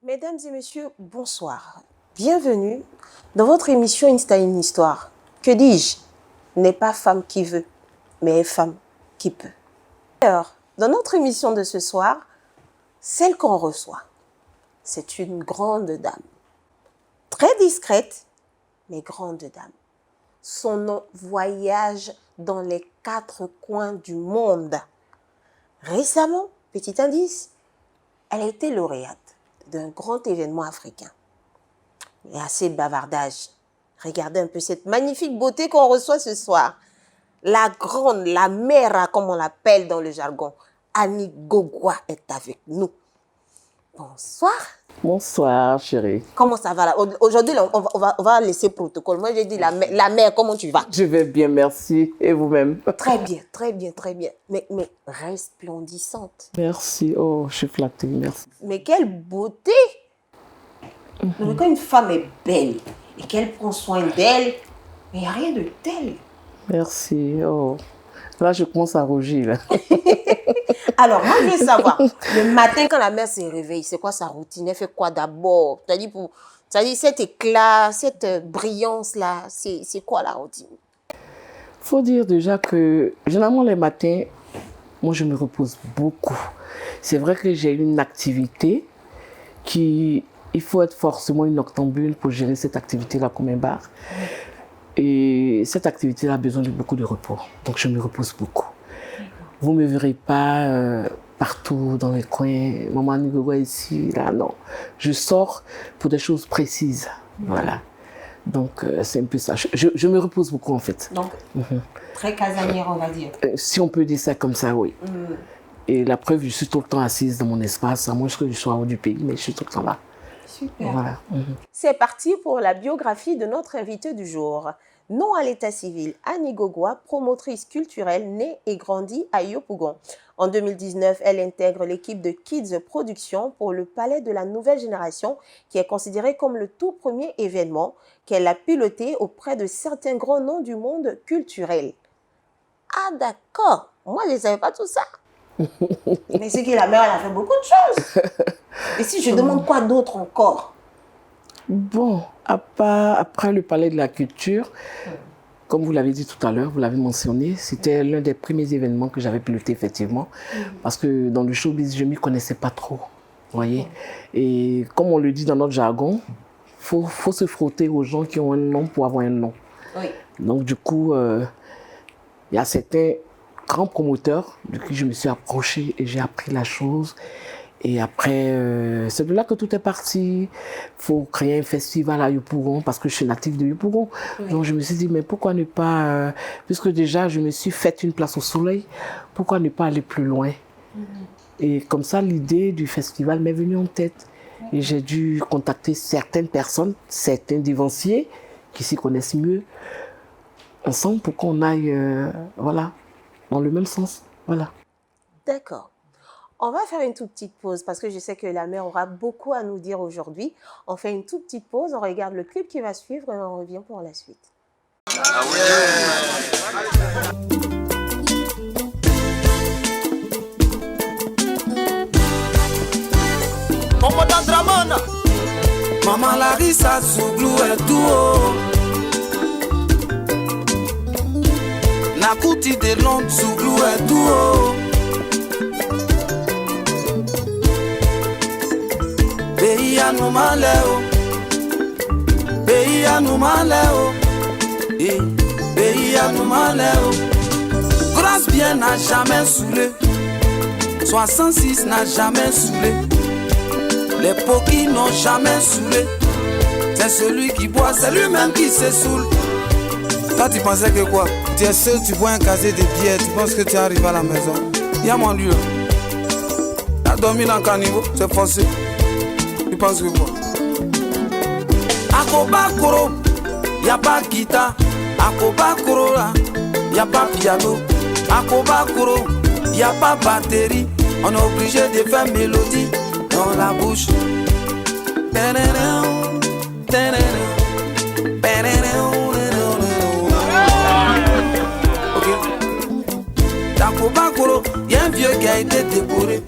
Mesdames et messieurs, bonsoir. Bienvenue dans votre émission Insta une histoire. Que dis-je? N'est pas femme qui veut, mais femme qui peut. Alors, dans notre émission de ce soir, celle qu'on reçoit, c'est une grande dame. Très discrète, mais grande dame. Son nom voyage dans les 4 coins du monde. Récemment, petit indice, elle a été lauréate d'un grand événement africain. Il y a assez de bavardage. Regardez un peu cette magnifique beauté qu'on reçoit ce soir. La grande, la mère, comme on l'appelle dans le jargon, Annie Gogwa est avec nous. Bonsoir. Bonsoir, chérie. Comment ça va là? Aujourd'hui, on va laisser protocole. Moi, j'ai dit la mère, comment tu vas? Je vais bien, merci. Et vous-même? Très bien, très bien, très bien. Mais resplendissante. Merci. Oh, je suis flattée, merci. Mais quelle beauté! Donc, quand une femme est belle et qu'elle prend soin d'elle, il n'y a rien de tel. Merci. Oh, là, je commence à rougir, là. Alors, moi, je veux savoir, le matin, quand la mère se réveille, c'est quoi sa routine? Elle fait quoi d'abord? C'est-à-dire, cet éclat, cette brillance-là, c'est quoi la routine? Faut dire déjà que, généralement, les matins, moi, je me repose beaucoup. C'est vrai que j'ai une activité qui... Il faut être forcément une octambule pour gérer cette activité-là comme un bar. Et cette activité-là a besoin de beaucoup de repos. Donc, je me repose beaucoup. Vous ne me verrez pas partout dans les coins. Maman Nigogo ici, là, non. Je sors pour des choses précises. Voilà. Donc, c'est un peu ça. Je me repose beaucoup, en fait. Donc, très casanière, on va dire. Si on peut dire ça comme ça, oui. Et la preuve, je suis tout le temps assise dans mon espace, à moins que je sois hors du pays, mais je suis tout le temps là. Super. Voilà. C'est parti pour la biographie de notre invité du jour. Nom à l'état civil, Annie Gogwa, promotrice culturelle, née et grandie à Yopougon. En 2019, elle intègre l'équipe de Kids Production pour le Palais de la Nouvelle Génération, qui est considéré comme le tout premier événement qu'elle a piloté auprès de certains grands noms du monde culturel. Ah d'accord, moi je ne savais pas tout ça. Mais c'est que la mère, elle a fait beaucoup de choses. Et si je demande quoi d'autre encore? Bon, après le Palais de la Culture, comme vous l'avez dit tout à l'heure, vous l'avez mentionné, c'était l'un des premiers événements que j'avais piloté effectivement, parce que dans le showbiz, je ne m'y connaissais pas trop, vous voyez. Et comme on le dit dans notre jargon, faut se frotter aux gens qui ont un nom pour avoir un nom. Oui. Donc du coup, il y a certains grands promoteurs de qui je me suis approchée et j'ai appris la chose. Et après, c'est de là que tout est parti. Il faut créer un festival à Yopougon parce que je suis native de Yopougon. Oui. Donc je me suis dit, mais pourquoi ne pas, puisque déjà je me suis fait une place au soleil, pourquoi ne pas aller plus loin? Et comme ça, l'idée du festival m'est venue en tête. Et j'ai dû contacter certaines personnes, certains divanciers qui s'y connaissent mieux, ensemble pour qu'on aille, voilà, dans le même sens. Voilà. D'accord. On va faire une toute petite pause parce que je sais que la mère aura beaucoup à nous dire aujourd'hui. On fait une toute petite pause, on regarde le clip qui va suivre et on revient pour la suite. Ah ouais. Maman Larissa Zouglou est tout. Nakuti de Londres Zouglou est tout. Pays à nous maléo, pays à nous maléo, pays à nous maléo. Grâce bien n'a jamais saoulé, 66 n'a jamais saoulé, les poquis n'ont jamais saoulé. C'est celui qui boit, c'est lui-même qui se saoule. Toi tu pensais que quoi? Tu es seul, tu bois un casier de bière, tu penses que tu arrives à la maison. Y'a mon Dieu, t'as dormi dans le caniveau, c'est forcé. Tu penses que quoi? Akoba Koro, y'a pas guitare. Akoba Koro là, y'a pas piano. Akoba Koro, y'a pas batterie. On est obligé de faire mélodie dans la bouche. Ok. Akoba Koro, y'a un vieux qui a été décoré.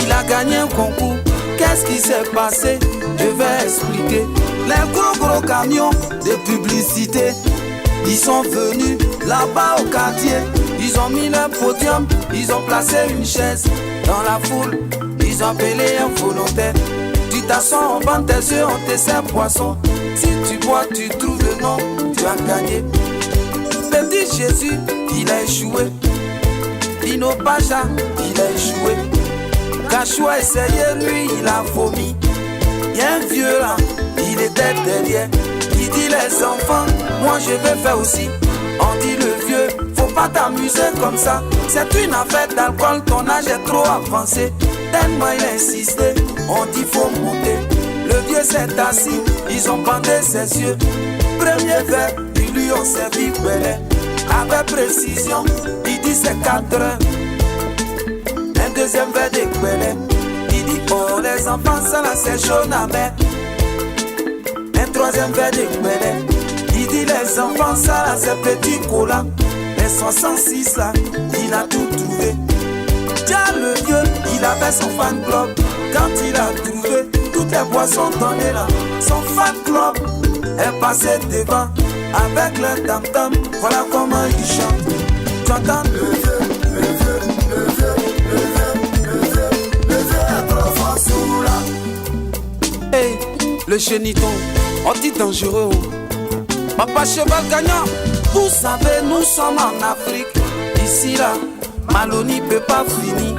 Il a gagné un concours. Qu'est-ce qui s'est passé? Je vais expliquer. Les gros camions de publicité, ils sont venus là-bas au quartier. Ils ont mis le podium, ils ont placé une chaise. Dans la foule, ils ont appelé un volontaire. Tu t'assois, on vend tes œufs, on te sert poisson. Si tu bois, tu trouves le nom, tu as gagné. Petit Jésus, il a échoué. Dino Pacha, il a échoué. Cachou a essayé, lui, il a vomi. Y'a un vieux là, il était derrière. Il dit les enfants, moi je vais faire aussi. On dit le vieux, faut pas t'amuser comme ça. C'est une affaire d'alcool, ton âge est trop avancé. Tellement il a insisté, on dit faut monter. Le vieux s'est assis, ils ont bandé ses yeux. Premier verre, ils lui ont servi belé. Avec précision, il dit c'est 4 heures. Un deuxième verre de belé. Il dit oh les enfants ça là c'est chaud à mer. Un troisième verre de belé. Il dit les enfants ça là c'est petit cola. Les 66 là, il a tout trouvé. Tiens le vieux, il avait son fan club. Quand il a trouvé toutes les boissons données là, son fan club est passé devant. Avec le tam-tam, voilà comment il chante. Tu entends le vieux, le vieux, le vieux, le vieux, le vieux, le vieux est trop fort sous là. Hey, le chéniton, on dit dangereux. Papa cheval gagnant, vous savez nous sommes en Afrique. Ici là, Maloni peut pas finir.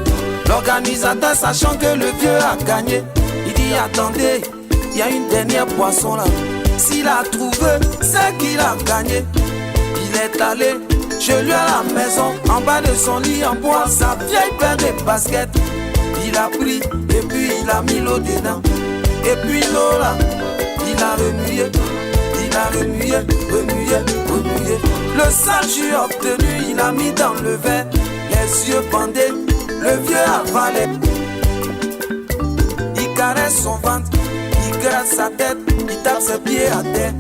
L'organisateur sachant que le vieux a gagné, il dit attendez, il y a une dernière poisson là. S'il a trouvé, c'est qu'il a gagné. Il est allé chez lui à la maison, en bas de son lit en bois, sa vieille paire de baskets. Il a pris et puis il a mis l'eau dedans. Et puis l'eau là, il a remué. Il a remué, remué, remué. Le sale jus obtenu, il a mis dans le verre. Les yeux bandés, le vieux avalé. Il caresse son ventre, il gratte sa tête, il tape ses pieds à terre.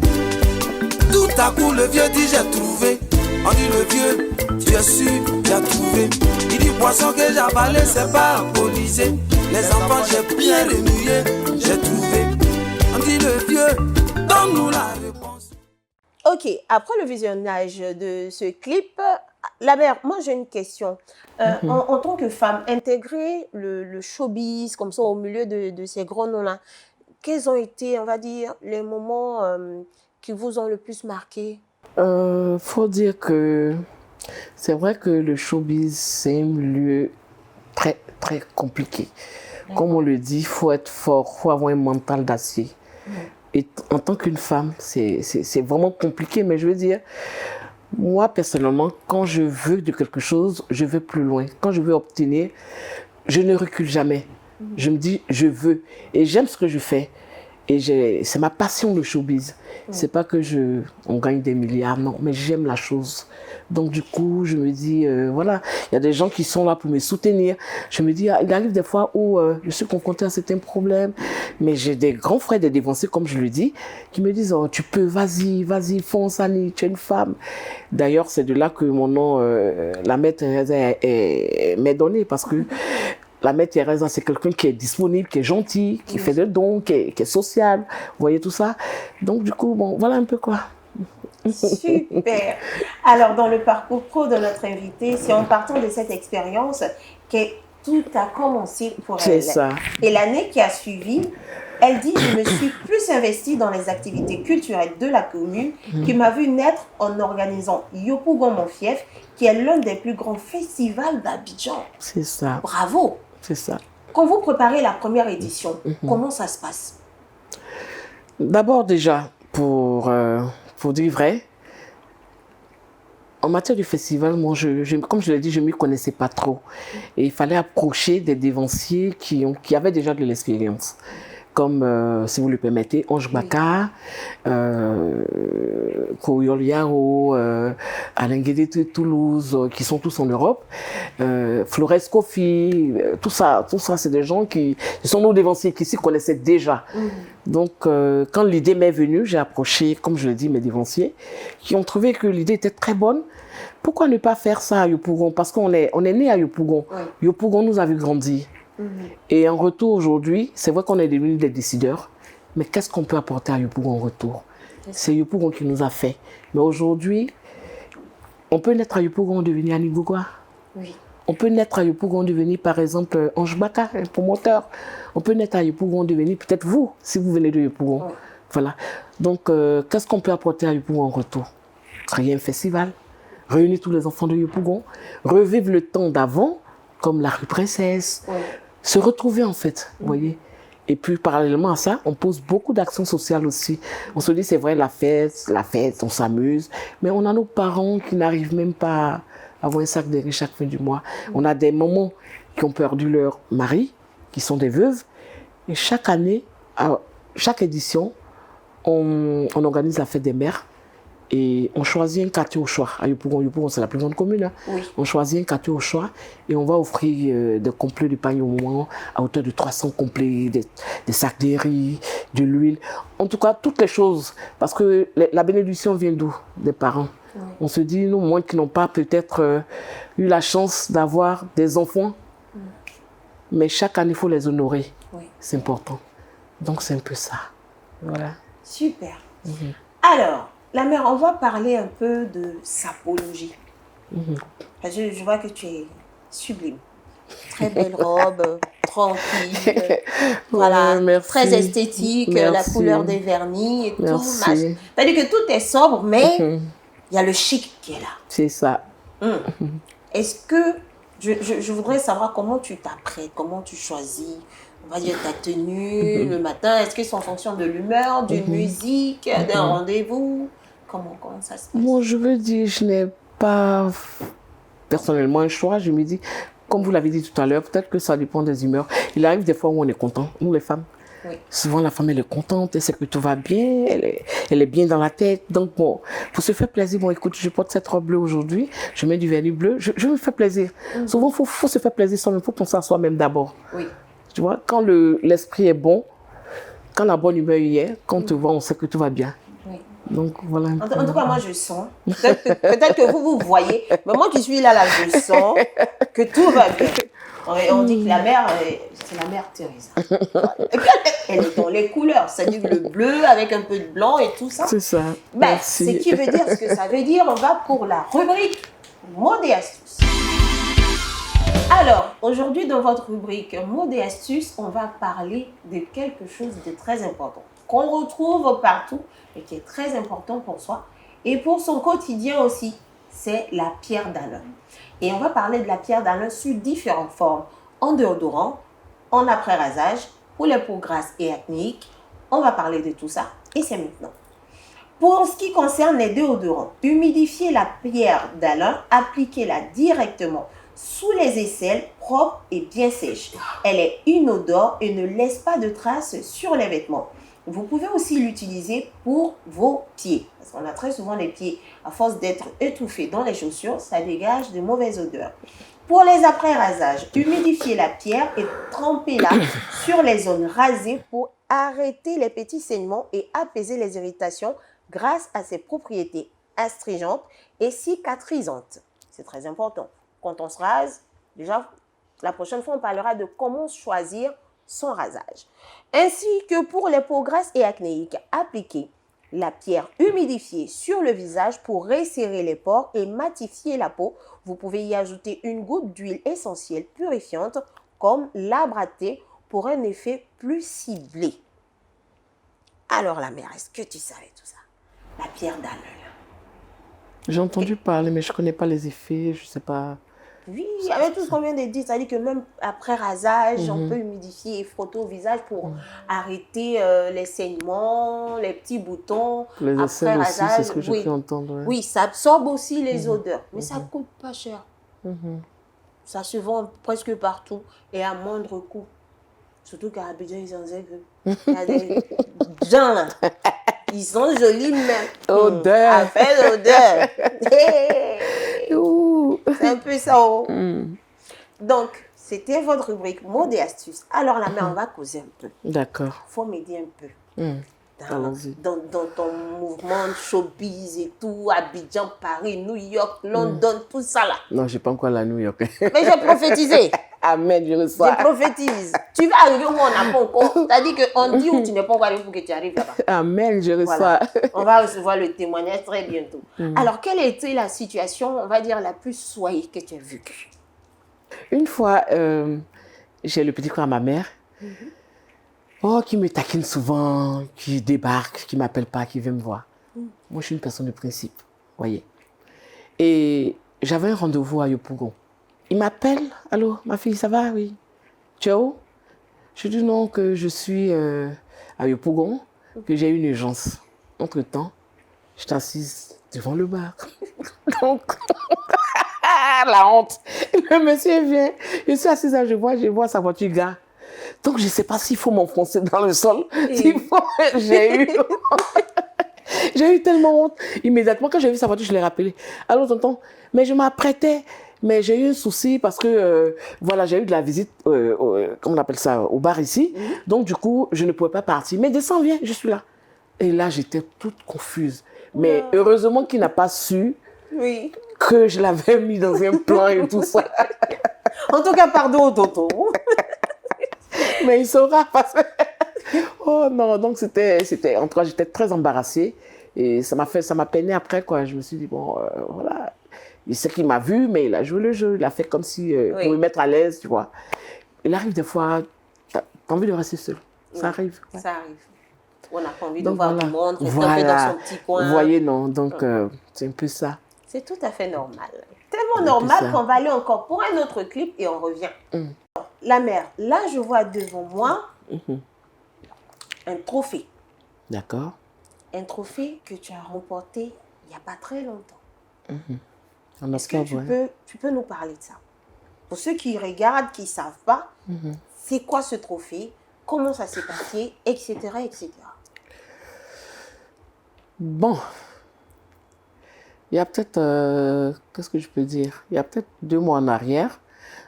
Tout à coup, le vieux dit j'ai trouvé. On dit le vieux, tu es sûr, tu as trouvé. Il dit poisson que j'ai avalé, c'est pas alcoolisé. Les enfants, j'ai bien remué, j'ai trouvé. On dit le vieux, donne-nous la réponse. Ok, après le visionnage de ce clip, la mère, moi j'ai une question. En tant que femme, intégrer le showbiz comme ça au milieu de ces gros noms-là, quels ont été, on va dire, les moments qui vous ont le plus marqué? Faut dire que c'est vrai que le showbiz, c'est un milieu très, très compliqué. Comme on le dit, il faut être fort, il faut avoir un mental d'acier. Et en tant qu'une femme, c'est vraiment compliqué, mais je veux dire, moi personnellement, quand je veux de quelque chose, je vais plus loin. Quand je veux obtenir, je ne recule jamais. Je me dis, je veux. Et j'aime ce que je fais. Et c'est ma passion, le showbiz. C'est pas que on gagne des milliards, non, mais j'aime la chose. Donc du coup, je me dis, voilà, il y a des gens qui sont là pour me soutenir. Je me dis, il arrive des fois où je suis confrontée à certains problèmes, mais j'ai des grands frères, des dévancés, comme je le dis, qui me disent, oh, tu peux, vas-y, fonce, Annie, tu es une femme. D'ailleurs, c'est de là que mon nom, la mère Thérèse, m'est donné, parce que la mère Thérèse, c'est quelqu'un qui est disponible, qui est gentil, qui fait des dons, qui est social. Vous voyez tout ça? Donc, du coup, bon, voilà un peu quoi. Super. Alors, dans le parcours pro de notre invitée, c'est en partant de cette expérience que tout a commencé pour elle. C'est ça. Et l'année qui a suivi, elle dit « Je me suis plus investie dans les activités culturelles de la commune qui m'a vu naître en organisant Yopougon Mon Fief, qui est l'un des plus grands festivals d'Abidjan. » C'est ça. Bravo. C'est ça. Quand vous préparez la première édition, comment ça se passe? D'abord déjà, pour dire vrai, en matière de festival, moi, comme je l'ai dit, je ne m'y connaissais pas trop. Et il fallait approcher des dévanciers qui avaient déjà de l'expérience. Comme, si vous le permettez, Ange Bakar, Koyol Yaro, Alain Guédé de Toulouse, qui sont tous en Europe, Flores Kofi, tout ça c'est des gens qui sont nos dévanciers, qui s'y connaissaient déjà. Donc, quand l'idée m'est venue, j'ai approché, comme je l'ai dit, mes dévanciers, qui ont trouvé que l'idée était très bonne. Pourquoi ne pas faire ça à Yopougon? Parce qu'on est né à Yopougon. Yopougon nous a vu grandir. Et en retour, aujourd'hui, c'est vrai qu'on est devenus des décideurs, mais qu'est-ce qu'on peut apporter à Yopougon en retour? C'est Yopougon qui nous a fait. Mais aujourd'hui, on peut naître à Yopougon, devenir Anigougoua. Oui. On peut naître à Yopougon, devenir par exemple Ange Baka, un promoteur. On peut naître à Yopougon, devenir peut-être vous, si vous venez de Yopougon. Oui. Voilà. Donc, qu'est-ce qu'on peut apporter à Yopougon en retour? Créer un festival, réunir tous les enfants de Yopougon, revivre le temps d'avant, comme la rue Princesse, se retrouver en fait, vous voyez. Et puis, parallèlement à ça, on pose beaucoup d'actions sociales aussi. On se dit, c'est vrai, la fête, on s'amuse, mais on a nos parents qui n'arrivent même pas à avoir un sac de riz chaque fin du mois. On a des mamans qui ont perdu leur mari, qui sont des veuves, et chaque année, à chaque édition, on organise la fête des mères et on choisit un quartier au choix. À Yopougon, c'est la plus grande commune. Hein. Oui. On choisit un quartier au choix et on va offrir des complets de pain au moment à hauteur de 300 complets, des sacs de riz, de l'huile. En tout cas, toutes les choses. Parce que la bénédiction vient d'où? Des parents. Oui. On se dit, nous, moins qui n'ont pas peut-être eu la chance d'avoir des enfants, mais chaque année, il faut les honorer. Oui. C'est important. Donc, c'est un peu ça. Voilà. Super. Alors, la mère, on va parler un peu de sapologie. Parce que je vois que tu es sublime. Très belle robe, tranquille. Voilà, merci. Très esthétique, merci. La couleur des vernis et merci. Tout. C'est-à-dire que tout est sobre, mais il y a le chic qui est là. C'est ça. Est-ce que, je voudrais savoir comment tu t'apprêtes, comment tu choisis, on va dire, ta tenue le matin. Est-ce que c'est en fonction de l'humeur, d'une musique, d'un rendez-vous? Comment ça se passe? Bon, je veux dire, je n'ai pas personnellement un choix. Je me dis, comme vous l'avez dit tout à l'heure, peut-être que ça dépend des humeurs. Il arrive des fois où on est content, nous les femmes. Oui. Souvent, la femme, elle est contente, elle sait que tout va bien, elle est bien dans la tête. Donc, bon, pour se faire plaisir, bon, écoute, je porte cette robe bleue aujourd'hui, je mets du vernis bleu, je me fais plaisir. Souvent, il faut se faire plaisir soi-même, il faut penser à soi-même d'abord. Oui. Tu vois, quand l'esprit est bon, quand la bonne humeur y est, quand on te voit, on sait que tout va bien. Oui. Donc, voilà. En tout cas, moi, je sens. Peut-être que vous voyez, mais moi qui suis là, je sens que tout va bien. On dit que la mère, c'est la mère Teresa. Elle est dans les couleurs, c'est-à-dire le bleu avec un peu de blanc et tout ça. C'est ça. Ben, ce qui veut dire ce que ça veut dire, on va pour la rubrique Mots et astuces. Alors, aujourd'hui, dans votre rubrique Mots et astuces, on va parler de quelque chose de très important, qu'on retrouve partout et qui est très important pour soi et pour son quotidien aussi. C'est la pierre d'Alain. Et on va parler de la pierre d'Alain sous différentes formes, en déodorant, en après-rasage, pour les peaux grasses et acnéiques. On va parler de tout ça et c'est maintenant. Pour ce qui concerne les déodorants, humidifiez la pierre d'Alain, appliquez-la directement sous les aisselles, propres et bien sèches. Elle est inodore et ne laisse pas de traces sur les vêtements. Vous pouvez aussi l'utiliser pour vos pieds. Parce qu'on a très souvent les pieds, à force d'être étouffés dans les chaussures, ça dégage de mauvaises odeurs. Pour les après-rasages, humidifiez la pierre et trempez-la sur les zones rasées pour arrêter les petits saignements et apaiser les irritations grâce à ses propriétés astringentes et cicatrisantes. C'est très important. Quand on se rase, déjà, la prochaine fois, on parlera de comment choisir son rasage. Ainsi que pour les peaux grasses et acnéiques, appliquez la pierre humidifiée sur le visage pour resserrer les pores et matifier la peau. Vous pouvez y ajouter une goutte d'huile essentielle purifiante comme l'arbre à thé pour un effet plus ciblé. Alors la mère, est-ce que tu savais tout ça? La pierre d'Alain. J'ai entendu parler, mais je ne connais pas les effets, je ne sais pas. Oui, avec tout ce qu'on vient de dire, c'est-à-dire que même après rasage, on peut humidifier et frotter au visage pour arrêter les saignements, les petits boutons. Les aisselles aussi, c'est ce que j'ai pu entendre. Ouais. Oui, ça absorbe aussi les odeurs, mais ça ne coûte pas cher. Ça se vend presque partout et à moindre coût. Surtout qu'à Abidjan, ils en savent. Il y a des gens là. Ils sont jolis même. Odeur. Appelle odeur. C'est un peu ça. Donc, c'était votre rubrique mots et astuces. Alors, la mère, on va causer un peu. D'accord. Il faut m'aider un peu. Allons-y. dans ton mouvement de showbiz et tout, Abidjan, Paris, New York, London, tout ça là. Non, je n'ai pas encore la New York. Mais j'ai prophétisé. Amen, je Je reçois. prophétise. Tu vas arriver où on n'a pas encore. C'est-à-dire qu'on dit où tu n'es pas encore arrivé pour que tu arrives là-bas. Amen, je reçois. Voilà. On va recevoir le témoignage très bientôt. Alors, quelle a été la situation, on va dire, la plus soyée que tu as vécue? Une fois, j'ai le petit frère à ma mère, qui me taquine souvent, qui débarque, qui ne m'appelle pas, qui vient me voir. Moi, je suis une personne de principe, voyez. Et j'avais un rendez-vous à Yopougon. Il m'appelle, allô, ma fille, ça va? Oui. Tu es où? Je dis non, que je suis à Yopougon, que j'ai une urgence. Entre-temps, je suis assise devant le bar. Donc, la honte. Le monsieur vient, je suis assise là, je vois sa voiture gare. Donc, je ne sais pas s'il faut m'enfoncer dans le sol. J'ai eu tellement honte. Immédiatement, quand j'ai vu sa voiture, je l'ai rappelé. Allô, tonton, mais je m'apprêtais. Mais j'ai eu un souci parce que, voilà, j'ai eu de la visite, comment on appelle ça, au bar ici. Donc, du coup, je ne pouvais pas partir. Mais descends, viens, je suis là. Et là, j'étais toute confuse. Mais heureusement qu'il n'a pas su que je l'avais mis dans un plan et tout ça. En tout cas, pardon, tonton. Mais il saura parce que... Oh non, donc c'était... En tout cas, j'étais très embarrassée. Et ça m'a peiné après, quoi. Je me suis dit, bon, voilà... Il sait qu'il m'a vu, mais il a joué le jeu. Il a fait comme si, pour me mettre à l'aise, tu vois. Il arrive des fois, t'as envie de rester seul. Ça arrive. Ouais. Ça arrive. On n'a pas envie Donc, de voir voilà. le monde, rester un peu dans son petit coin. Vous voyez, non. Donc, c'est un peu ça. C'est tout à fait normal. Tellement normal qu'on va aller encore pour un autre clip et on revient. La mère, là, je vois devant moi un trophée. D'accord. Un trophée que tu as remporté il n'y a pas très longtemps. Est-ce que tu peux nous parler de ça? Pour ceux qui regardent, qui ne savent pas, c'est quoi ce trophée? Comment ça s'est passé? Etc. etc. Bon. Il y a peut-être, qu'est-ce que je peux dire? Il y a peut-être 2 mois en arrière,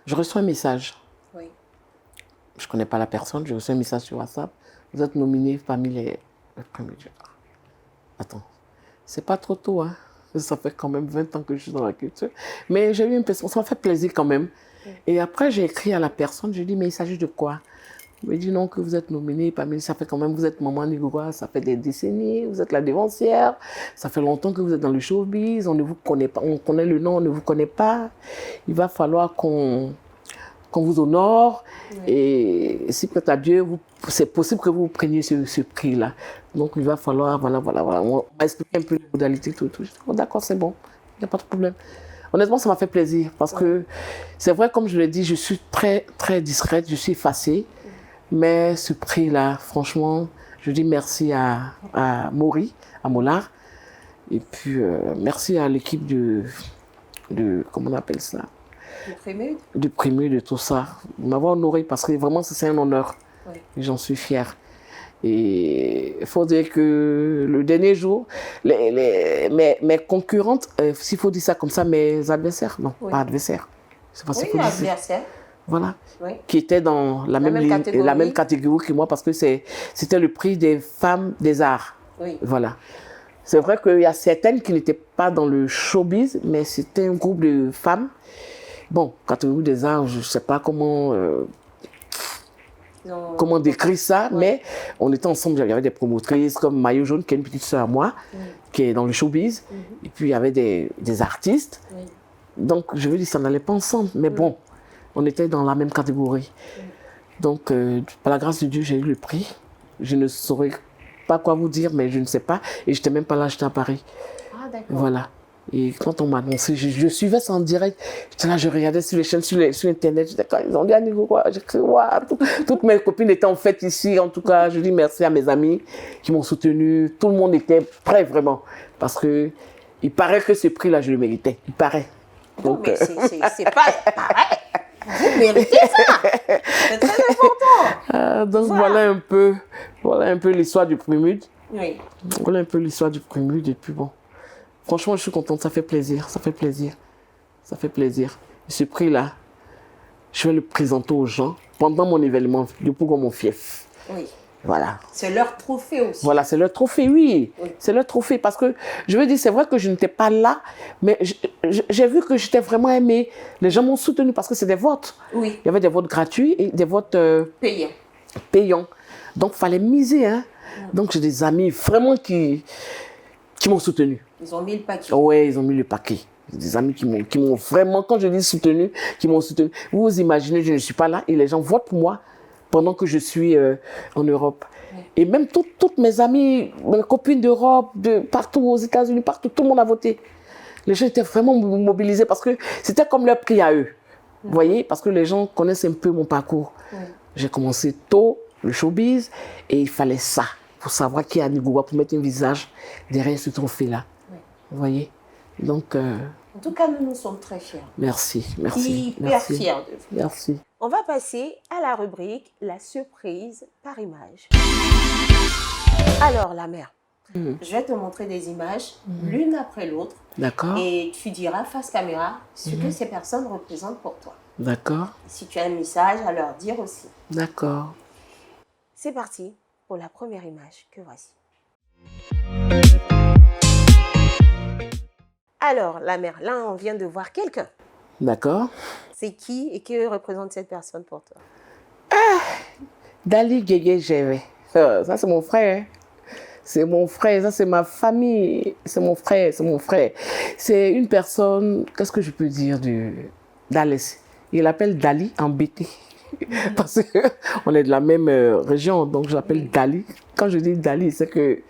je reçois un message. Oui. Je ne connais pas la personne, je reçois un message sur WhatsApp. Vous êtes nominé parmi les premiers. Attends, c'est pas trop tôt, hein? Ça fait quand même 20 ans que je suis dans la culture. Mais j'ai eu une personne, ça m'a fait plaisir quand même. Et après, j'ai écrit à la personne, je dis, mais il s'agit de quoi? Il me dit non, que vous êtes nominé parmi, ça fait quand même, vous êtes maman Nigoua, ça fait des décennies, vous êtes la dévancière, ça fait longtemps que vous êtes dans le showbiz, on ne vous connaît pas, on connaît le nom, on ne vous connaît pas. Il va falloir qu'on vous honore. Et si peut-être à Dieu, c'est possible que vous preniez ce prix-là. Donc, il va falloir, voilà. On va expliquer un peu les modalités, tout. Je dis, oh, d'accord, c'est bon, il n'y a pas de problème. Honnêtement, ça m'a fait plaisir parce que c'est vrai, comme je l'ai dit, je suis très, très discrète, je suis effacée. Mais ce prix-là, franchement, je dis merci à Maury, à Mollard. Et puis, merci à l'équipe de, comment on appelle ça? Du Prémut, de tout ça. De m'avoir honoré parce que vraiment, c'est un honneur. Oui. Et j'en suis fière. Et il faut dire que le dernier jour, mes concurrentes, s'il faut dire ça comme ça, mes adversaires, non, pas adversaires. C'est pas oui, adversaires. Voilà, qui étaient dans la même catégorie que moi parce que c'était le prix des femmes des arts. Oui. Voilà. C'est vrai qu'il y a certaines qui n'étaient pas dans le showbiz, mais c'était un groupe de femmes. Bon, catégorie des arts, je ne sais pas comment décrire ça, mais on était ensemble. Il y avait des promotrices comme Maillot Jaune, qui est une petite sœur à moi, qui est dans le showbiz. Et puis il y avait des artistes. Donc je veux dire, ça n'allait pas ensemble, mais bon. On était dans la même catégorie. Donc, par la grâce de Dieu, j'ai eu le prix. Je ne saurais pas quoi vous dire, mais je ne sais pas. Et je n'étais même pas là, j'étais à Paris. Ah, d'accord. Voilà. Et quand on m'a annoncé, je suivais ça en direct. J'étais là, je regardais sur les chaînes, sur Internet. J'étais quand ils ont dit à niveau quoi. J'ai cru, waouh. Toutes mes copines étaient en fête ici. En tout cas, je dis merci à mes amis qui m'ont soutenu. Tout le monde était prêt, vraiment. Parce que il paraît que ce prix-là, je le méritais. Il paraît. Donc, mais c'est pas pareil. Vous méritez ça. C'est très important. Donc voilà un peu l'histoire du Prémut. Oui. Voilà un peu l'histoire du Prémut. Et puis bon, franchement, je suis contente. Ça fait plaisir. Ça fait plaisir. Ça fait plaisir. Ce prix-là, je vais le présenter aux gens pendant mon événement, du coup, comme mon fief. Oui. Voilà. C'est leur trophée aussi. Voilà, c'est leur trophée, oui. C'est leur trophée. Parce que, je veux dire, c'est vrai que je n'étais pas là, mais j'ai vu que j'étais vraiment aimée. Les gens m'ont soutenue parce que c'est des votes. Oui. Il y avait des votes gratuits et des votes payants. Donc, il fallait miser. Hein. Donc, j'ai des amis vraiment qui m'ont soutenue. Ils ont mis le paquet. Oui, ils ont mis le paquet. Des amis qui m'ont vraiment, quand je dis soutenu, qui m'ont soutenu. Vous imaginez, je ne suis pas là et les gens votent pour moi pendant que je suis en Europe. Et même toutes mes amies, mes copines d'Europe, de partout aux États-Unis, partout, tout le monde a voté. Les gens étaient vraiment mobilisés parce que c'était comme leur prix à eux. Vous voyez, parce que les gens connaissent un peu mon parcours. J'ai commencé tôt, le showbiz, et il fallait ça pour savoir qui est Annie Gougoua, pour mettre un visage derrière ce trophée-là. Vous voyez. Donc, en tout cas, nous sommes très fiers. Merci. Hyper fiers de vous. Merci. On va passer à la rubrique La surprise par image. Alors, la mère, je vais te montrer des images, l'une après l'autre. D'accord. Et tu diras face caméra ce que ces personnes représentent pour toi. D'accord. Si tu as un message à leur dire aussi. D'accord. C'est parti pour la première image que voici. Alors, la mère, là, on vient de voir quelqu'un. D'accord. C'est qui et que représente cette personne pour toi? Dali Guégué Gévé. Ça, c'est mon frère. C'est mon frère, ça, c'est ma famille. C'est mon frère. C'est une personne, qu'est-ce que je peux dire d'Alès? Il l'appelle Dali en BT. Parce qu'on est de la même région, donc je l'appelle Dali. Quand je dis Dali, c'est que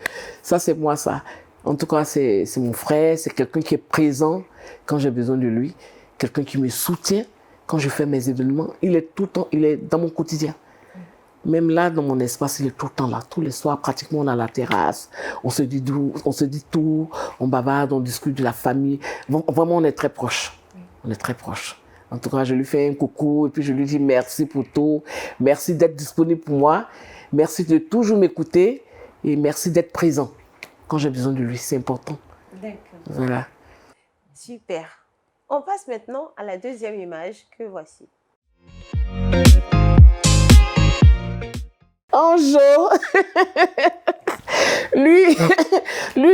ça, c'est moi, ça. En tout cas, c'est mon frère, c'est quelqu'un qui est présent quand j'ai besoin de lui, quelqu'un qui me soutient quand je fais mes événements. Il est tout le temps, il est dans mon quotidien. Même là, dans mon espace, il est tout le temps là. Tous les soirs, pratiquement, on est à la terrasse. On se dit tout, on bavarde, on discute de la famille. Vraiment, on est très proches. On est très proches. En tout cas, je lui fais un coucou et puis je lui dis merci pour tout. Merci d'être disponible pour moi. Merci de toujours m'écouter et merci d'être présent quand j'ai besoin de lui. C'est important. D'accord. Voilà. Super. On passe maintenant à la deuxième image que voici. Anjo. lui,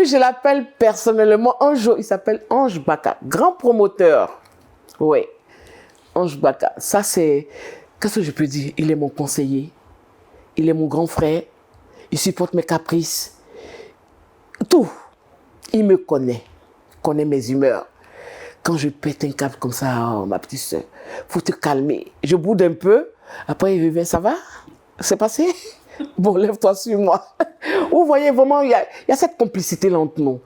je l'appelle personnellement Anjo. Il s'appelle Ange Baka, grand promoteur. Oui, Ange Baka. Ça, c'est... Qu'est-ce que je peux dire? Il est mon conseiller. Il est mon grand frère. Il supporte mes caprices. Tout. Il me connaît. Il connaît mes humeurs. Quand je pète un câble comme ça, oh, ma petite soeur, faut te calmer. Je boude un peu. Après, il revient, ça va? C'est passé? Bon, lève-toi sur moi. Vous voyez, vraiment, il y a cette complicité-là entre nous.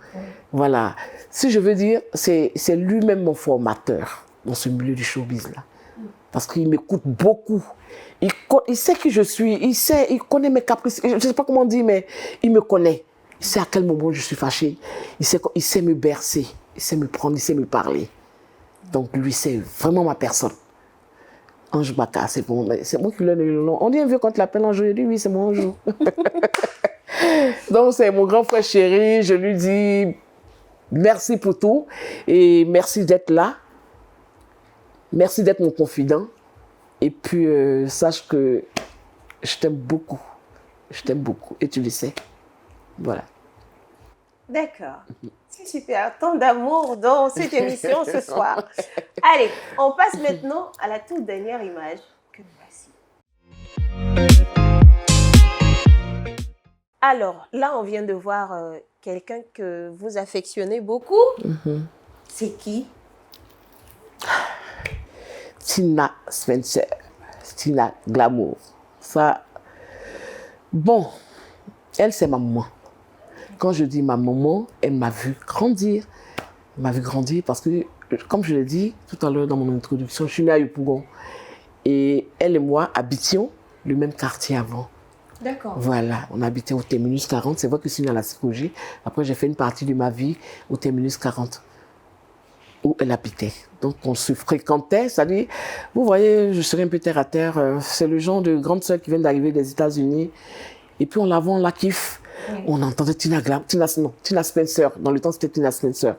Voilà. Si je veux dire, c'est lui-même mon formateur dans ce milieu du showbiz-là. Parce qu'il m'écoute beaucoup. Il sait qui je suis. Il connaît mes caprices. Je ne sais pas comment dire, mais il me connaît. Il sait à quel moment je suis fâchée. Il sait me bercer. Il sait me prendre, il sait me parler. Donc, lui, c'est vraiment ma personne. Ange Baka, c'est moi qui lui ai donné le nom. On dit un vieux quand tu l'appelles Ange, il dit oui, c'est mon Ange. Donc, c'est mon grand frère chéri. Je lui dis merci pour tout et merci d'être là. Merci d'être mon confident. Et puis, sache que je t'aime beaucoup. Je t'aime beaucoup et tu le sais. Voilà. D'accord. C'est super. Tant d'amour dans cette émission ce soir. Allez, on passe maintenant à la toute dernière image que voici. Alors, là, on vient de voir quelqu'un que vous affectionnez beaucoup. C'est qui? Tina Spencer. Tina Glamour. Ça, bon, elle, c'est ma maman. Quand je dis ma maman, elle m'a vu grandir. Elle m'a vu grandir parce que, comme je l'ai dit tout à l'heure dans mon introduction, je suis née à Yopougon. Et elle et moi habitions le même quartier avant. D'accord. Voilà, on habitait au Terminus 40. C'est vrai que je suis née à la psychologie. Après, j'ai fait une partie de ma vie au Terminus 40, où elle habitait. Donc, on se fréquentait. C'est-à-dire, vous voyez, je serais un peu terre à terre. C'est le genre de grande sœur qui vient d'arriver des États-Unis. Et puis, on la kiffe. On entendait Tina Spencer. Dans le temps, c'était Tina Spencer.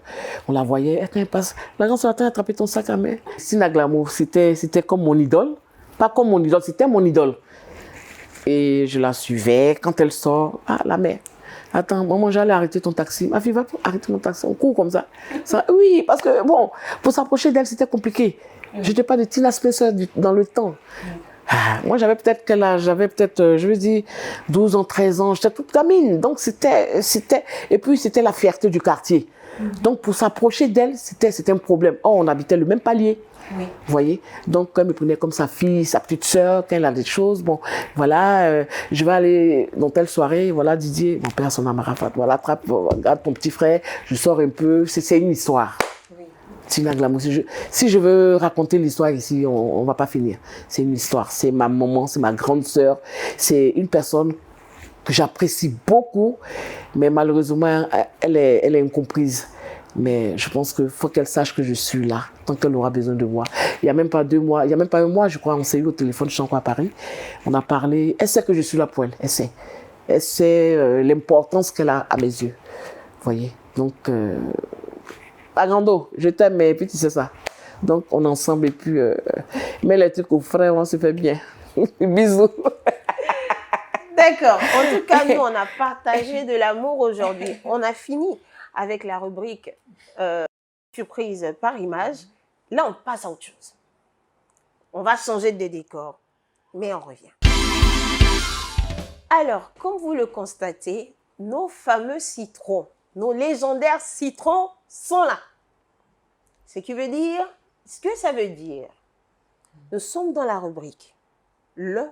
On la voyait. Attends, passe. La grande soeur, attrapé ton sac à main. Tina Glamour, c'était comme mon idole. Pas comme mon idole, c'était mon idole. Et je la suivais. Quand elle sort, ah, la mère, attends, maman, j'allais arrêter ton taxi. Ma fille, va arrêter mon taxi. On court comme ça. Oui, parce que, bon, pour s'approcher d'elle, c'était compliqué. Je n'étais pas de Tina Spencer dans le temps. Moi, j'avais peut-être quel âge? J'avais peut-être, je veux dire, 12 ans, 13 ans. J'étais toute gamine. Donc, et puis, c'était la fierté du quartier. Donc, pour s'approcher d'elle, c'était un problème. Oh, on habitait le même palier. Oui. Vous voyez? Donc, elle me prenait comme sa fille, sa petite sœur, quand elle a des choses. Bon, voilà, je vais aller dans telle soirée. Voilà, Didier, mon père, son amarafat. Voilà, attrape, regarde ton petit frère. Je sors un peu. C'est une histoire. Oui. Tina Glamour. Si je veux raconter l'histoire ici, on ne va pas finir. C'est une histoire. C'est ma maman, c'est ma grande sœur. C'est une personne que j'apprécie beaucoup, mais malheureusement, elle est incomprise. Mais je pense qu'il faut qu'elle sache que je suis là, tant qu'elle aura besoin de moi. Il n'y a même pas 2 mois, il n'y a même pas 1 mois, je crois, on s'est eu au téléphone, je suis encore à Paris. On a parlé, elle sait que je suis là pour elle, elle sait. Elle sait l'importance qu'elle a à mes yeux. Vous voyez? Donc, Agrando, je t'aime, et puis tu sais ça. Donc, on est ensemble, et puis, mais les trucs aux frères, on se fait bien. Bisous. D'accord. En tout cas, nous, on a partagé de l'amour aujourd'hui. On a fini avec la rubrique surprise par image. Là, on passe à autre chose. On va changer de décor, mais on revient. Alors, comme vous le constatez, nos fameux citrons, nos légendaires citrons sont là. Ce que ça veut dire, nous sommes dans la rubrique l'un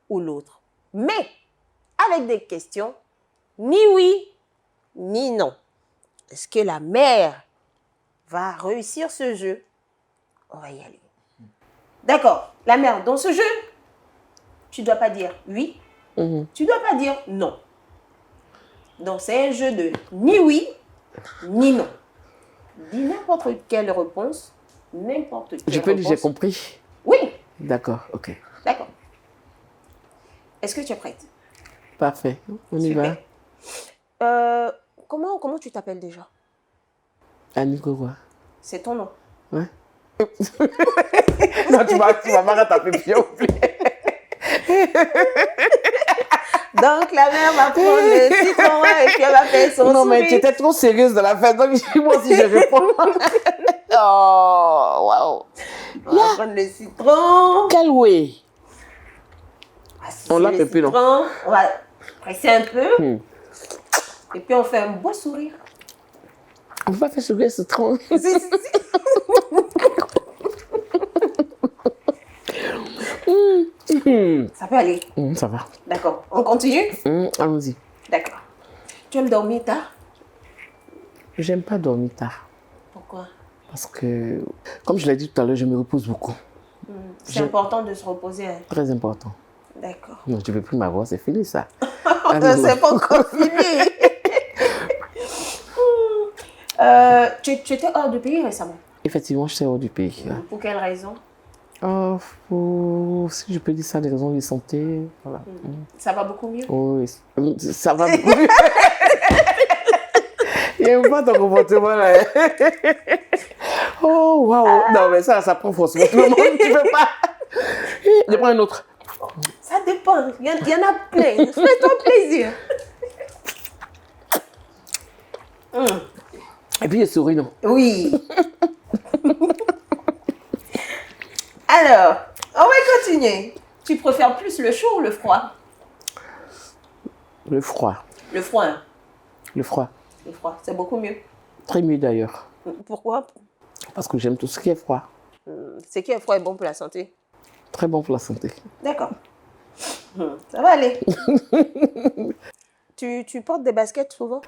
ou l'autre, mais avec des questions ni oui, ni non. Est-ce que la mère va réussir ce jeu? On va y aller. D'accord, la mère, dans ce jeu, tu ne dois pas dire oui, tu ne dois pas dire non. Donc, c'est un jeu de ni oui, ni non. Dis n'importe quelle réponse, n'importe quelle réponse. Je peux dire j'ai compris? Oui. D'accord, ok. D'accord. Est-ce que tu es prête? Parfait, on y va. Comment tu t'appelles déjà? Annie Gogoua. C'est ton nom? Ouais. Non, tu vas m'arrêter à pied, oublié. Donc, la mère va prendre le citron et puis elle va faire son Non, sourire. mais tu étais trop sérieuse dans la fête, donc moi aussi je réponds. Oh, waouh. On va prendre le citron. Quel way? Ah, si On c'est l'a le fait plus, non? citron, on va presser un peu. Et puis, on fait un beau sourire. On va faire sourire ce tronc. Si, si, si. Ça peut aller. Ça va. D'accord. On continue? Allons-y. D'accord. Tu aimes dormir tard? J'aime pas dormir tard. Pourquoi? Parce que, comme je l'ai dit tout à l'heure, je me repose beaucoup. C'est important de se reposer. Hein. Très important. D'accord. Non, je ne veux plus m'avoir, c'est fini ça. C'est pas encore fini. Tu étais hors du pays récemment? Effectivement, je suis hors du pays. Pour quelle raison? Si je peux dire ça, des raisons de santé. Voilà. Ça va beaucoup mieux? Oui, ça va beaucoup mieux. Il n'aime pas ton comportement là. Oh, waouh. Non, mais ça prend forcément tout le monde. Tu ne peux pas. Je prends un autre. Ça dépend. Il y en a plein. Fais-toi plaisir. Et puis, il sourit, non? Oui. Alors, on va continuer. Tu préfères plus le chaud ou le froid? Le froid. Le froid. Hein? Le froid. Le froid, c'est beaucoup mieux. Très mieux d'ailleurs. Pourquoi? Parce que j'aime tout ce qui est froid. Ce qui est froid est bon pour la santé. Très bon pour la santé. D'accord. Ça va aller. Tu portes des baskets souvent?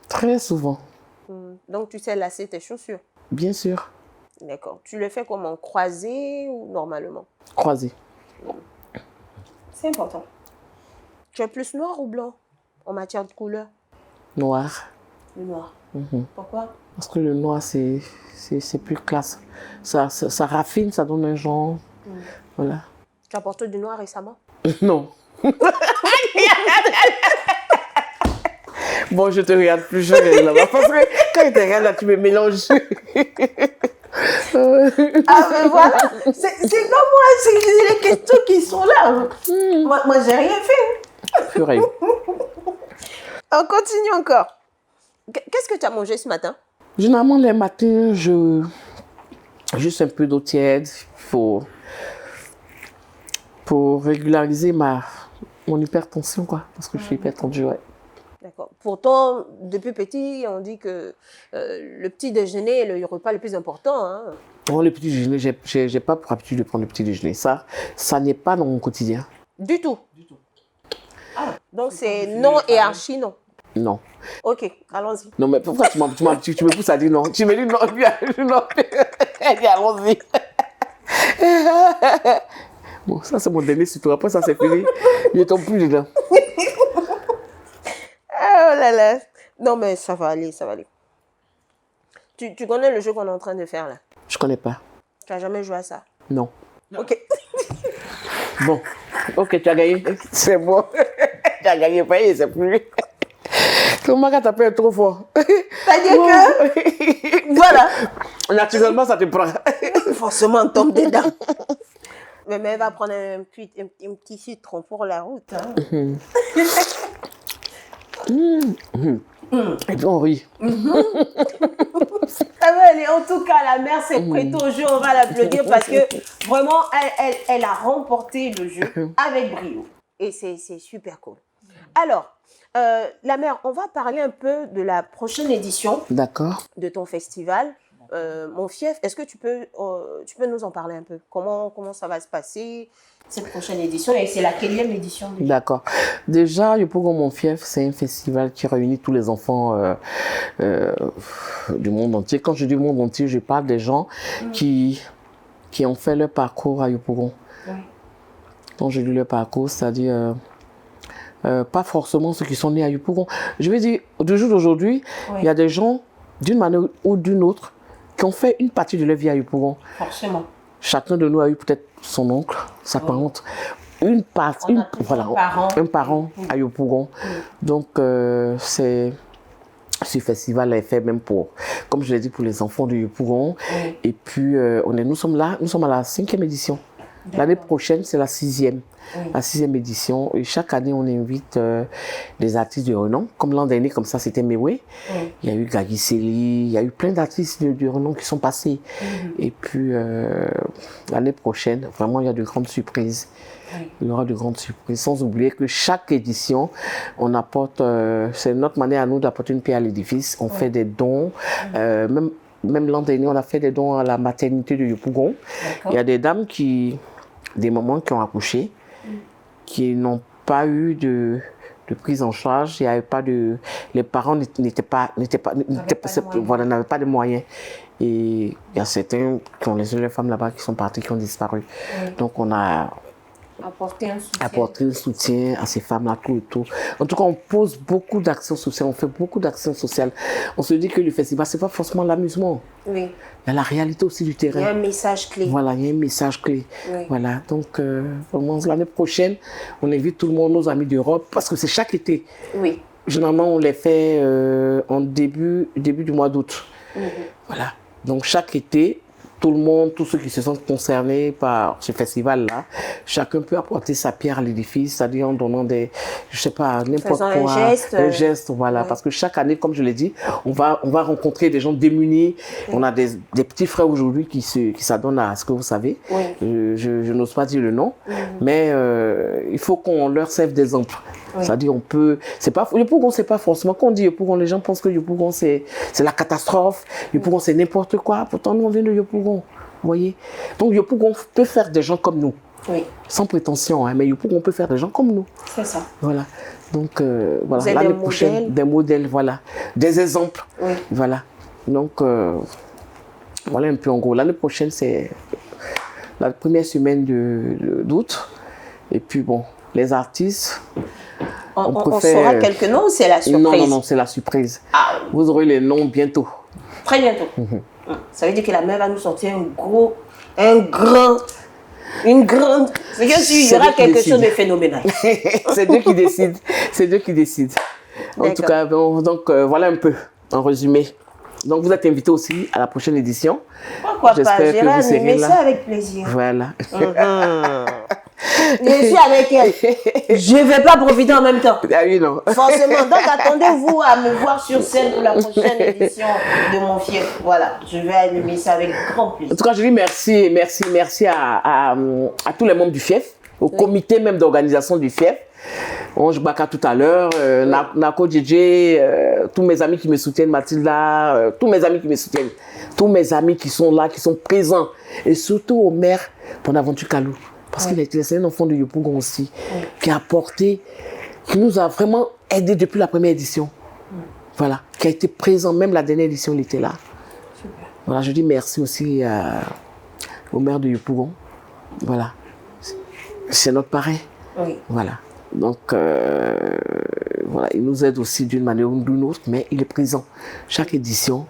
Très souvent. Donc, tu sais lasser tes chaussures? Bien sûr. D'accord. Tu le fais comment? Croisé ou normalement? Croisé. C'est important. Tu es plus noir ou blanc en matière de couleur? Noir. Le noir. Pourquoi? Parce que le noir, c'est plus classe. Ça raffine, ça donne un genre. Voilà. Tu as porté du noir récemment? Non. Bon, je te regarde plus, je regarde là-bas. Parce que quand je te regarde là, tu me mélanges. Ah, mais voilà. C'est pas moi, c'est les questions qui sont là. Moi j'ai rien fait. Purée. On continue encore. Qu'est-ce que tu as mangé ce matin? Généralement, les matins, juste un peu d'eau tiède pour régulariser mon hypertension, quoi. Parce que je suis hypertendue, ouais. D'accord. Pourtant, depuis petit, on dit que le petit déjeuner est le repas le plus important. Hein. Le petit déjeuner, j'ai pas pour habitude de prendre le petit déjeuner. Ça n'est pas dans mon quotidien. Du tout. Ah, donc c'est non et archi non. Non. Ok, allons-y. Non, mais pourquoi tu me pousses à dire non? Tu me dis non, non. Allons-y. Bon, ça c'est mon dernier surtout. Après ça c'est fini. Je ne tombe plus dedans. Oh là là. Non, mais ça va aller, ça va aller. Tu connais le jeu qu'on est en train de faire là? Je connais pas. Tu n'as jamais joué à ça? Non. Ok. Bon. Ok, tu as gagné. C'est bon. Tu as gagné, payé, c'est plus. Comment tu t'appelles trop fort? C'est-à-dire que... Voilà. Naturellement, ça te prend. Forcément, on tombe dedans. Mais elle va prendre un petit citron pour la route. Hein. Bon, oui. Ça va aller. En tout cas, la mère s'est prête au jeu. On va l'applaudir parce que vraiment, elle a remporté le jeu avec brio. Et c'est super cool. Alors, la mère, on va parler un peu de la prochaine édition. D'accord. De ton festival. Mon fief, est-ce que tu peux nous en parler un peu? Comment ça va se passer, cette prochaine édition? Et c'est la quatrième édition déjà? D'accord. Déjà, Yopougon Mon Fief, c'est un festival qui réunit tous les enfants du monde entier. Quand je dis monde entier, je parle des gens qui ont fait leur parcours à Yopougon. Oui. Quand je dis leur parcours, c'est-à-dire... pas forcément ceux qui sont nés à Yopougon. Je veux dire, du jour d'aujourd'hui, il y a des gens, d'une manière ou d'une autre, qui ont fait une partie de leur vie à Yopougon. Forcément. Chacun de nous a eu peut-être son oncle, sa parente, un parent à Yopougon. Donc, ce festival est fait même pour, comme je l'ai dit, pour les enfants de Yopougon. Et puis, nous sommes à la 5e édition. L'année prochaine, c'est la 6e. La 6e édition. Et chaque année, on invite des artistes de renom. Comme l'an dernier, comme ça, c'était Mewe. Il y a eu Gagi Seli, il y a eu plein d'artistes de renom qui sont passés. Et puis, l'année prochaine, vraiment, il y a de grandes surprises. Il y aura de grandes surprises. Sans oublier que chaque édition, on apporte, c'est notre manière à nous d'apporter une pierre à l'édifice. On fait des dons. Même l'an dernier, on a fait des dons à la maternité de Yopougon. Il y a des dames des mamans qui ont accouché, qui n'ont pas eu de prise en charge. Il y avait pas les parents n'avaient pas de moyens. Et il y a certains qui ont laissé leurs femmes là-bas qui sont parties, qui ont disparu. Donc on a apporter un soutien à ces femmes-là, tout et tout. En tout cas, on pose beaucoup d'actions sociales, on fait beaucoup d'actions sociales. On se dit que le festival, c'est pas forcément l'amusement. Oui. Il y a la réalité aussi du terrain. Il y a un message clé. Voilà, il y a un message clé. Oui. Voilà, donc vraiment, l'année prochaine, on invite tout le monde, nos amis d'Europe, parce que c'est chaque été. Oui. Généralement, on les fait en début du mois d'août. Voilà, donc chaque été, tout le monde, tous ceux qui se sentent concernés par ce festival-là, chacun peut apporter sa pierre à l'édifice, c'est-à-dire en donnant des, je sais pas, n'importe quoi. Un geste, voilà. Parce que chaque année, comme je l'ai dit, on va rencontrer des gens démunis. On a des petits frères aujourd'hui qui s'adonnent à ce que vous savez. Je n'ose pas dire le nom, mais il faut qu'on leur serve d'exemple. C'est-à-dire, Yopougon, c'est pas forcément, quand on dit Yopougon, les gens pensent que Yopougon, c'est la catastrophe. Yopougon, c'est n'importe quoi. Pourtant, nous, on vient de Yopougon. Vous voyez? Donc, Yopougon peut faire des gens comme nous. Oui. Sans prétention, hein, mais Yopougon peut faire des gens comme nous. C'est ça. Voilà. Donc, voilà. L'année prochaine, des modèles, voilà. Des exemples. Oui. Voilà. Donc, voilà un peu en gros. L'année prochaine, c'est la première semaine d'août. Et puis, bon, les artistes. On saura quelques noms ou c'est la surprise? Non, c'est la surprise. Ah. Vous aurez les noms bientôt. Très bientôt. Ça veut dire que la mère va nous sortir une grande. C'est comme s'il y aura quelque chose de phénoménal. C'est Dieu qui décide. C'est Dieu qui décide. En tout cas, donc voilà un peu, en résumé. Donc, vous êtes invité aussi à la prochaine édition. Pourquoi pas? J'espère que J'irai vous serez animer là. ça avec plaisir. Voilà. Je suis avec elle. Je ne vais pas profiter en même temps. Ah oui, non. Forcément. Donc, attendez-vous à me voir sur scène pour la prochaine édition de mon fief. Voilà. Je vais animer ça avec grand plaisir. En tout cas, je dis merci à tous les membres du FIEF, au comité même d'organisation du FIEF. Onge Baka tout à l'heure, Nako DJ, tous mes amis qui me soutiennent, Mathilda, tous mes amis qui me soutiennent, tous mes amis qui sont là, qui sont présents, et surtout au maire Bonaventure Kalou, parce qu'il a été un enfant de Yopougon aussi, qui a apporté, qui nous a vraiment aidé depuis la première édition. Voilà, qui a été présent, même la dernière édition, il était là. Super. Voilà, je dis merci aussi au maire de Yopougon. Voilà, c'est notre parrain. Oui. Voilà. Donc, voilà, il nous aide aussi d'une manière ou d'une autre, mais il est présent. Chaque édition,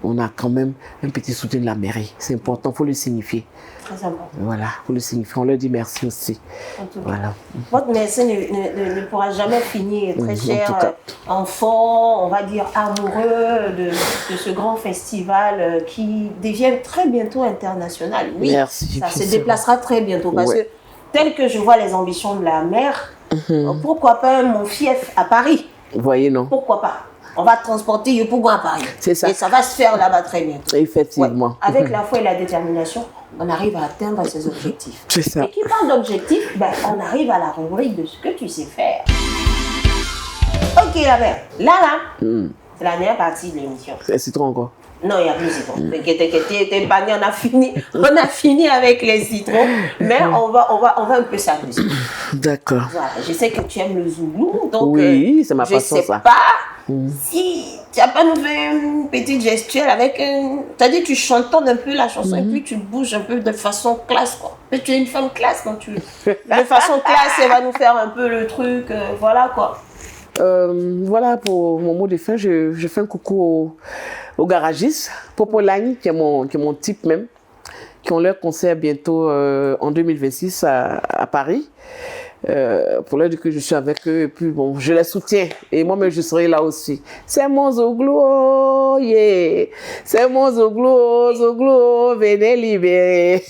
on a quand même un petit soutien de la mairie. C'est important, il faut le signifier. Très important. Voilà, il faut le signifier. On leur dit merci aussi. En tout cas. Voilà. Votre merci ne pourra jamais finir, très En cher tout cas. enfant, on va dire amoureux de ce grand festival qui devient très bientôt international. Oui, Merci, ça bien se sûr. déplacera très bientôt parce Ouais. que tel que je vois les ambitions de la mère, pourquoi pas mon fief à Paris? Vous voyez, non? Pourquoi pas? On va transporter Yopougon à Paris. C'est ça. Et ça va se faire là-bas très bientôt. Effectivement. Ouais. Avec la foi et la détermination, on arrive à atteindre ces objectifs. C'est ça. Et qui parle d'objectifs, ben, on arrive à la rubrique de ce que tu sais faire. Ok, la mère. Là, c'est la dernière partie de l'émission. C'est citron encore. Non, il n'y a plus de citron. T'es banni, on a fini avec les citrons, mais on va un peu s'amuser. D'accord. Voilà, je sais que tu aimes le zoulou, donc Oui, c'est ma façon, je sais ça. pas si tu n'as pas nous fait une petite gestuelle avec t'as dit tu chantonnes un peu la chanson et puis tu bouges un peu de façon classe, quoi. Mais tu es une femme classe, donc de façon classe, elle va nous faire un peu le truc, voilà quoi. Voilà, pour mon mot de fin, je fais un coucou au garagiste, Popolani, qui est mon type même, qui ont leur concert bientôt en 2026 à Paris. Pour leur dire que je suis avec eux et puis bon, je les soutiens. Et moi-même, je serai là aussi. C'est mon Zoglo, yeah! C'est mon Zoglo, venez libérer.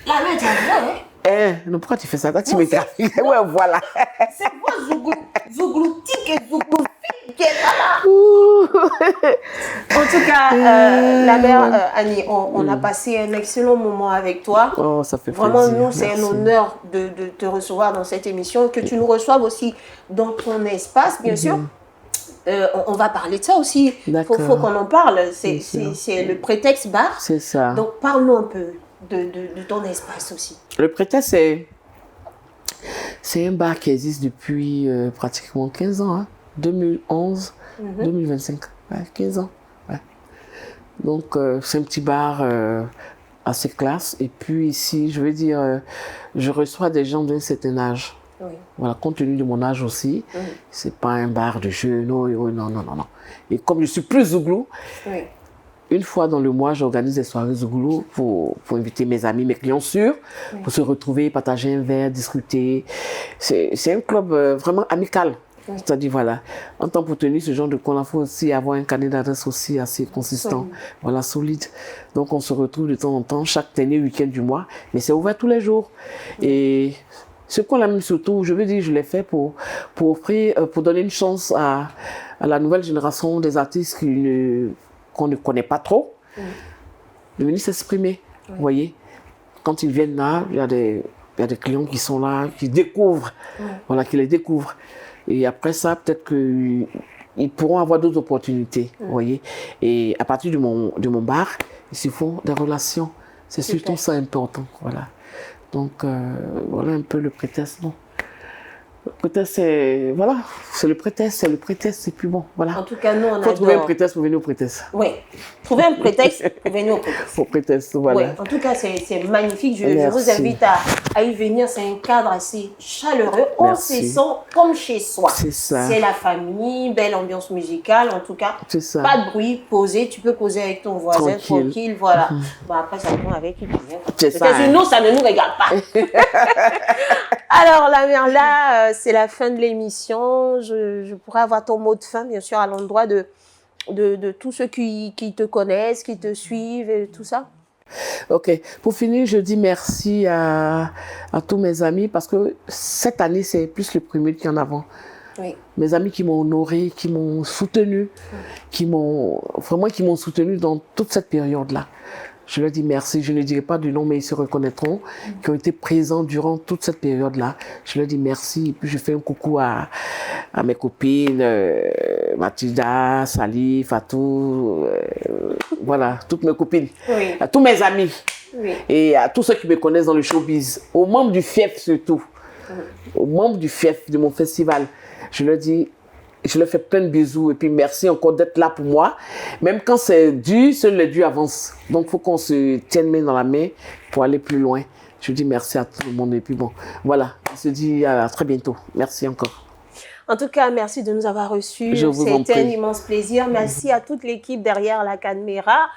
La main, tu as vu, Non, pourquoi tu fais ça? Toi, tu me graphiques. Ouais, voilà. c'est quoi Zougloutique et Zougloufille qui est là? En tout cas, la mère Annie, on a passé un excellent moment avec toi. Oh, ça fait Vraiment, plaisir. nous, c'est un Merci. honneur de te recevoir dans cette émission, que tu nous reçoives aussi dans ton espace, bien sûr. On va parler de ça aussi. Il faut D'accord. qu'on en parle. C'est Bien sûr. c'est le prétexte bar. C'est ça. Donc, parle-nous un peu de ton espace aussi. Le prétexte, c'est un bar qui existe depuis pratiquement 15 ans, hein. 2011, 2025, ouais, 15 ans. Ouais. Donc, c'est un petit bar assez classe. Et puis ici, je veux dire, je reçois des gens d'un certain âge. Oui. Voilà, compte tenu de mon âge aussi, c'est pas un bar de jeunes, non. Et comme je suis plus zouglou, Oui. une fois dans le mois, j'organise des soirées zouglou pour inviter mes amis, mes clients sûrs, pour se retrouver, partager un verre, discuter. C'est un club vraiment amical. C'est-à-dire, voilà, en temps pour tenir ce genre de compte, il faut aussi avoir un carnet d'adresse aussi assez consistant, voilà, solide. Donc, on se retrouve de temps en temps, chaque dernier week-end du mois, mais c'est ouvert tous les jours. Et ce qu'on aime surtout, je veux dire, je l'ai fait pour offrir, pour donner une chance à la nouvelle génération des artistes qu'on ne connaît pas trop, de venir s'exprimer. Vous voyez, quand ils viennent là, il y a des clients qui sont là, qui découvrent, voilà, qui les découvrent. Et après ça, peut-être qu'ils pourront avoir d'autres opportunités, vous voyez. Et à partir de mon bar, ils se font des relations. C'est surtout ça important, voilà. Donc, voilà un peu le prétexte, non. Le prétexte, c'est... Voilà, c'est le prétexte, et puis bon, voilà. En tout cas, nous, on Faut trouver un adore. prétexte pour venir au prétexte. Oui. Trouver un prétexte pour venir au prétexte. Au prétexte, voilà. Oui, en tout cas, c'est magnifique. Je Merci. vous invite à y venir. C'est un cadre assez chaleureux. On se Merci. sent comme chez soi. C'est ça. C'est la famille, belle ambiance musicale. En tout cas, C'est ça. pas de bruit, posé. Tu peux causer avec ton voisin, tranquille. Voilà. Bon, après, ça dépend avec qui tu viens. C'est Parce ça, que hein. nous, ça ne nous regarde pas. Alors, la mère, là, c'est la fin de l'émission. Je pourrais avoir ton mot de fin, bien sûr, à l'endroit de de tous ceux qui te connaissent, qui te suivent et tout ça? Ok, pour finir, je dis merci à tous mes amis parce que cette année, c'est plus le premier qu'en avant. Oui. Mes amis qui m'ont honoré, qui m'ont soutenu, qui m'ont soutenu dans toute cette période-là. Je leur dis merci, je ne dirai pas du nom, mais ils se reconnaîtront, qui ont été présents durant toute cette période-là. Je leur dis merci, et puis je fais un coucou à mes copines, Mathilda, Sally, Fatou, voilà, toutes mes copines, Oui. à tous mes amis, Oui. et à tous ceux qui me connaissent dans le showbiz, aux membres du FIEF surtout, aux membres du FIEF de mon festival. Je leur dis, je leur fais plein de bisous et puis merci encore d'être là pour moi. Même quand c'est dur, seul le dur avance. Donc il faut qu'on se tienne main dans la main pour aller plus loin. Je dis merci à tout le monde et puis bon, voilà, on se dit à très bientôt. Merci encore. En tout cas, merci de nous avoir reçus. Je vous en C'était un prie. immense plaisir. Merci à toute l'équipe derrière la caméra.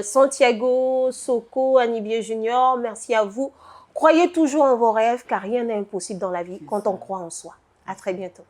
Santiago, Soko, Anibie Junior, merci à vous. Croyez toujours en vos rêves car rien n'est impossible dans la vie quand on croit en soi. À très bientôt.